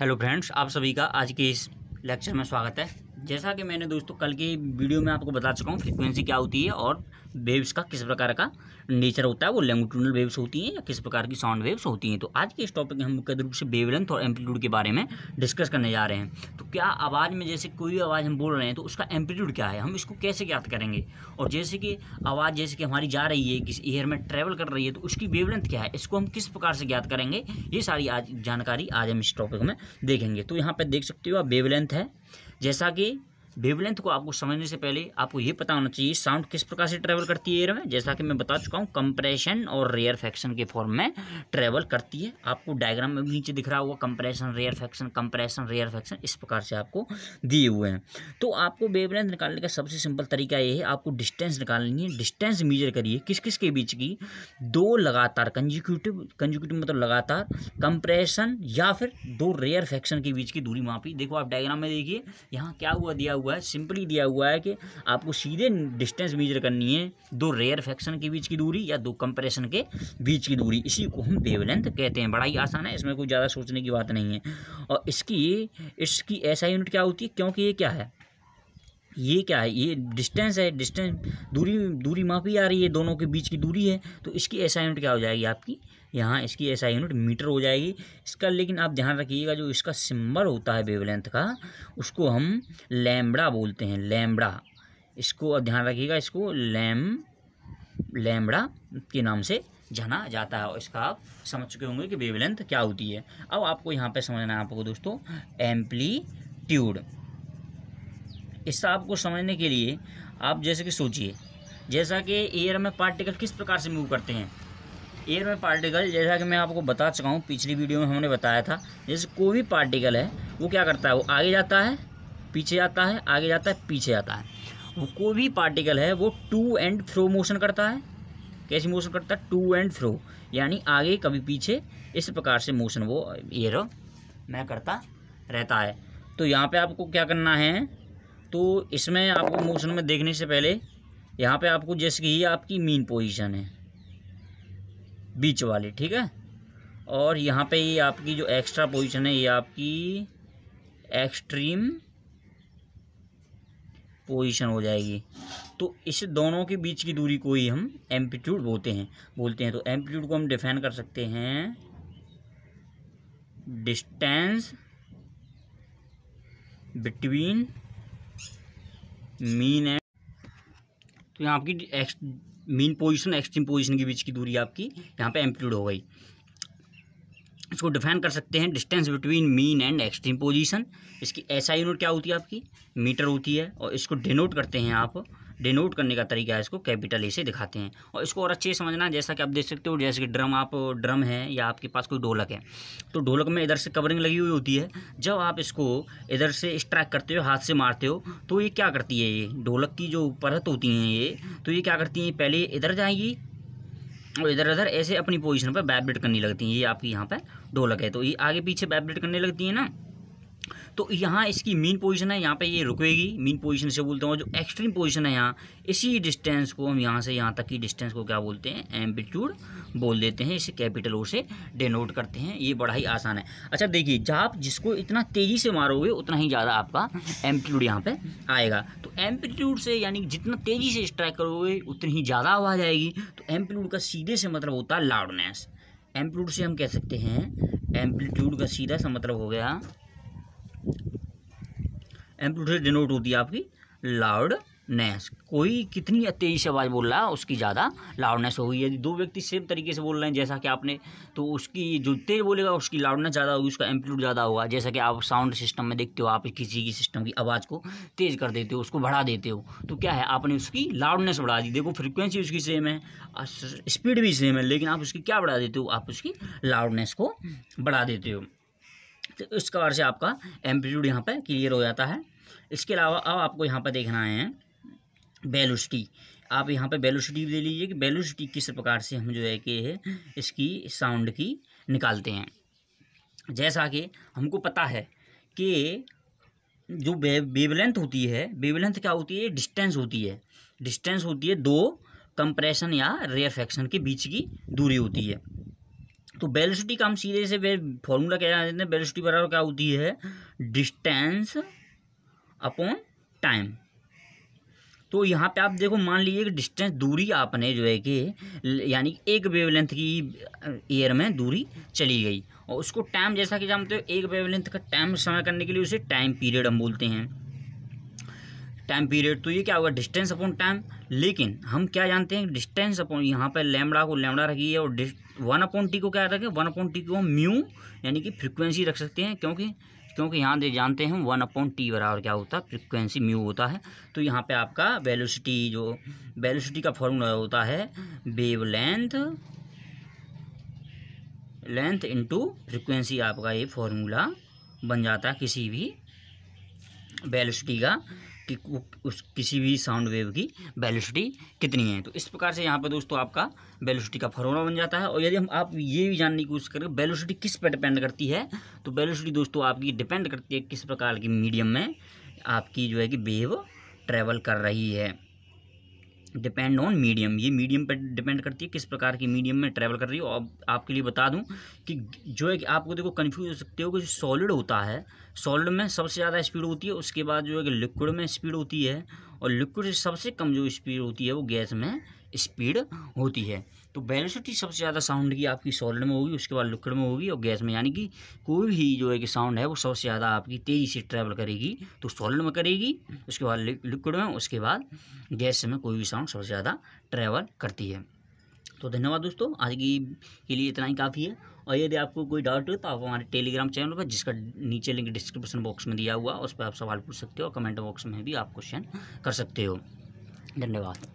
Hello friends, आप सभी का आज के इस लेक्चर में स्वागत है। जैसा कि मैंने दोस्तों कल की वीडियो में आपको बता चुका हूँ फ्रीक्वेंसी क्या होती है और वेव्स का किस प्रकार का नेचर होता है, वो लॉन्गिट्यूडनल वेव्स होती हैं या किस प्रकार की साउंड वेव्स होती हैं। तो आज के इस टॉपिक में हम मुख्य रूप से वेवलेंथ और एम्पलीट्यूड के बारे में डिस्कस करने जा रहे हैं। तो क्या आवाज़ में जैसे कोई आवाज़ हम बोल रहे हैं तो उसका एम्पलीट्यूड क्या है, हम इसको कैसे ज्ञात करेंगे, और जैसे कि आवाज़ जैसे कि हमारी जा रही है किसी एयर में ट्रैवल कर रही है तो उसकी वेवलेंथ क्या है, इसको हम किस प्रकार से ज्ञात करेंगे, ये सारी आज जानकारी आज हम इस टॉपिक में देखेंगे। तो यहाँ पर देख सकते हो आप वेवलेंथ है। जैसा कि वेवलेंथ को आपको समझने से पहले आपको ये पता होना चाहिए साउंड किस प्रकार से ट्रैवल करती है एयर में। जैसा कि मैं बता चुका हूँ कंप्रेशन और रेयरफेक्शन के फॉर्म में ट्रैवल करती है। आपको डायग्राम में भी नीचे दिख रहा होगा कंप्रेशन रेयरफेक्शन इस प्रकार से आपको दिए हुए हैं। तो आपको वेवलेंथ निकालने का सबसे सिंपल तरीका ये है, आपको डिस्टेंस निकालनी है। डिस्टेंस मेजर करिए किस किस के बीच की, दो लगातार कंजिक्यूटिव मतलब लगातार कंप्रेशन या फिर दो रेयरफेक्शन के बीच की दूरी मापी। देखो आप डायग्राम में देखिए यहाँ क्या दिया हुआ है, सिंपली दिया हुआ है कि आपको सीधे डिस्टेंस मेजर करनी है, दो रेयरफेक्शन के बीच की दूरी या दो कंप्रेशन के बीच की दूरी। इसी को हम वेवलेंथ कहते हैं। बड़ा ही आसान है, इसमें कोई ज़्यादा सोचने की बात नहीं है। और इसकी ऐसा यूनिट क्या होती है, क्योंकि ये क्या है, ये डिस्टेंस है, डिस्टेंस दूरी मापी आ रही है, दोनों के बीच की दूरी है। तो इसकी ऐसा यूनिट क्या हो जाएगी आपकी, यहाँ इसकी ऐसा यूनिट मीटर हो जाएगी इसका। लेकिन आप ध्यान रखिएगा जो इसका सिंबल होता है वेवलेंथ का, उसको हम लैम्बडा बोलते हैं, लैम्बडा। इसको ध्यान रखिएगा, इसको लैम्बडा के नाम से जाना जाता है। और इसका आप समझ चुके होंगे कि वेवलेंथ क्या होती है। अब आपको यहाँ पे समझना है आपको दोस्तों एम्पलीट्यूड। इसका आपको समझने के लिए आप जैसे कि सोचिए, जैसा कि एयर में पार्टिकल किस प्रकार से मूव करते हैं। एयर में पार्टिकल, जैसा कि मैं आपको बता चुका हूँ पिछली वीडियो में हमने बताया था, जैसे कोई भी पार्टिकल है वो क्या करता है, वो आगे जाता है पीछे जाता है, आगे जाता है पीछे जाता है। वो कोई भी पार्टिकल है वो टू एंड फ्रो मोशन करता है। कैसी मोशन करता है, टू एंड फ्रो, यानी आगे कभी पीछे, इस प्रकार से मोशन वो एयर में करता रहता है। तो यहाँ पे आपको क्या करना है, तो इसमें आपको मोशन में देखने से पहले यहाँ पे आपको जैसे कि ये आपकी मीन पोजीशन है बीच वाली, ठीक है, और यहाँ पे ये आपकी जो एक्स्ट्रा पोजीशन है ये आपकी एक्सट्रीम पोजीशन हो जाएगी। तो इस दोनों के बीच की दूरी को ही हम एम्पलीट्यूड बोलते हैं। तो एम्पलीट्यूड को हम डिफाइन कर सकते हैं डिस्टेंस बिटवीन मीन एंड, तो यहाँ आपकी मीन पोजीशन एक्सट्रीम पोजीशन के बीच की दूरी आपकी यहाँ पे एम्पलीट्यूड हो गई। इसको डिफाइन कर सकते हैं distance between mean and extreme position. इसकी ऐसा यूनिट क्या होती है आपकी, मीटर होती है। और इसको डिनोट करते हैं आप, डिनोट करने का तरीका है, इसको कैपिटल ए से दिखाते हैं। और इसको और अच्छे से समझना, जैसा कि आप देख सकते हो, जैसे कि ड्रम है या आपके पास कोई ढोलक है, तो ढोलक में इधर से कवरिंग लगी हुई होती है। जब आप इसको इधर से स्ट्राइक करते हो, हाथ से मारते हो, तो ये क्या करती है, ये ढोलक की जो परत होती हैं ये, तो ये क्या करती हैं, पहले इधर जाएंगी और इधर ऐसे अपनी पोजीशन पर वाइब्रेट करने लगती हैं। ये आपकी यहाँ पे ढोलक है, तो ये आगे पीछे वाइब्रेट करने लगती है ना। तो यहाँ इसकी मीन पोजीशन है, यहाँ पे ये रुकेगी, मीन पोजीशन से बोलते हैं। और जो एक्सट्रीम पोजीशन है यहाँ, इसी डिस्टेंस को हम यहाँ से यहाँ तक की डिस्टेंस को क्या बोलते हैं, एम्पलीट्यूड बोल देते हैं। इसे कैपिटल ओ से डिनोट करते हैं। ये बड़ा ही आसान है। अच्छा देखिए, जब आप जिसको इतना तेज़ी से मारोगे उतना ही ज़्यादा आपका एम्पलीट्यूड यहाँ पे आएगा। तो एम्पलीट्यूड से यानी जितना तेज़ी से स्ट्राइक करोगे उतनी ही ज़्यादा आवाज़ आएगी। तो एम्पलीट्यूड का सीधे से मतलब होता है लाउडनेस। एम्पलीट्यूड से हम कह सकते हैं, एम्पलीट्यूड का सीधा सा मतलब हो गया, एम्पलीट्यूड से डिनोट होती है आपकी लाउडनेस। कोई कितनी तेज़ी से आवाज़ बोल रहा है उसकी ज़्यादा लाउडनेस होगी। यदि दो व्यक्ति सेम तरीके से बोल रहे हैं जैसा कि आपने, तो उसकी जो तेज बोलेगा उसकी लाउडनेस ज़्यादा होगी, उसका एम्पलीट्यूड ज़्यादा होगा। जैसा कि आप साउंड सिस्टम में देखते हो, आप किसी की सिस्टम की आवाज़ को तेज़ कर देते हो, उसको बढ़ा देते हो, तो क्या है, आपने उसकी लाउडनेस बढ़ा दी। देखो फ्रीक्वेंसी उसकी सेम है, स्पीड भी सेम है, लेकिन आप उसकी क्या बढ़ा देते हो, आप उसकी लाउडनेस को बढ़ा देते हो। तो इस प्रकार से आपका एम्पलीट्यूड यहाँ पे क्लियर हो जाता है। इसके अलावा अब आपको यहाँ पे देखना है वेलोसिटी। आप यहाँ पे वेलोसिटी दे लीजिए कि वेलोसिटी किस प्रकार से हम जो है कि इसकी साउंड की निकालते हैं। जैसा कि हमको पता है कि जो वेवलेंथ होती है, वेवलेंथ क्या होती है, डिस्टेंस होती है दो कंप्रेशन या रेयरफेक्शन के बीच की दूरी होती है। तो वेलोसिटी का हम सीधे से फॉर्मूला क्या जान देते हैं, वेलोसिटी बराबर क्या होती है, डिस्टेंस अपॉन टाइम। तो यहाँ पे आप देखो, मान लीजिए कि डिस्टेंस, दूरी आपने जो है कि यानी एक वेवलेंथ की एयर में दूरी चली गई, और उसको टाइम जैसा कि जानते हो, एक वेवलेंथ का टाइम समय करने के लिए उसे टाइम पीरियड हम बोलते हैं, टाइम पीरियड। तो ये क्या होगा, डिस्टेंस अपॉन टाइम। लेकिन हम क्या जानते हैं, डिस्टेंस अपॉन, यहाँ पर लैम्बडा को लैम्बडा रखिए और 1/t को क्या रखें, 1/t को हम म्यू यानी कि फ्रिक्वेंसी रख सकते हैं, क्योंकि यहाँ दे जानते हैं हम 1/t बराबर क्या होता है, फ्रिक्वेंसी म्यू होता है। तो यहाँ पे आपका वेलोसिटी का फॉर्मूला होता है वेव लेंथ इंटू फ्रिक्वेंसी। आपका ये फॉर्मूला बन जाता है किसी भी वेलोसिटी का, कि किसी भी साउंड वेव की वेलोसिटी कितनी है। तो इस प्रकार से यहाँ पर दोस्तों आपका वेलोसिटी का फॉर्मूला बन जाता है। और यदि हम आप ये भी जानने की कोशिश करें वेलोसिटी किस पर डिपेंड करती है, तो वेलोसिटी दोस्तों आपकी डिपेंड करती है किस प्रकार की मीडियम में आपकी जो है कि वेव ट्रैवल कर रही है। डिपेंड ऑन मीडियम, ये मीडियम पर डिपेंड करती है किस प्रकार की मीडियम में ट्रैवल कर रही हो। अब आपके लिए बता दूं कि जो है कि आपको देखो कन्फ्यूज हो सकते हो कि जो सॉलिड होता है, सॉलिड में सबसे ज़्यादा स्पीड होती है, उसके बाद जो है कि लिक्विड में स्पीड होती है, और लिक्विड से सबसे कम जो स्पीड होती है वो गैस में स्पीड होती है। तो वेलोसिटी सबसे ज़्यादा साउंड की आपकी सॉलिड में होगी, उसके बाद लिक्विड में होगी और गैस में, यानी कि कोई भी जो है कि साउंड है वो सबसे ज़्यादा आपकी तेज़ी से ट्रैवल करेगी तो सॉलिड में करेगी, उसके बाद लिक्विड में, उसके बाद गैस में कोई भी साउंड सबसे ज़्यादा ट्रैवल करती है। तो धन्यवाद दोस्तों, आज के लिए इतना ही काफ़ी है। और यदि आपको कोई डाउट हो तो आप हमारे टेलीग्राम चैनल पर, जिसका नीचे लिंक डिस्क्रिप्शन बॉक्स में दिया हुआ, उस पर आप सवाल पूछ सकते हो और कमेंट बॉक्स में भी आप क्वेश्चन कर सकते हो। धन्यवाद।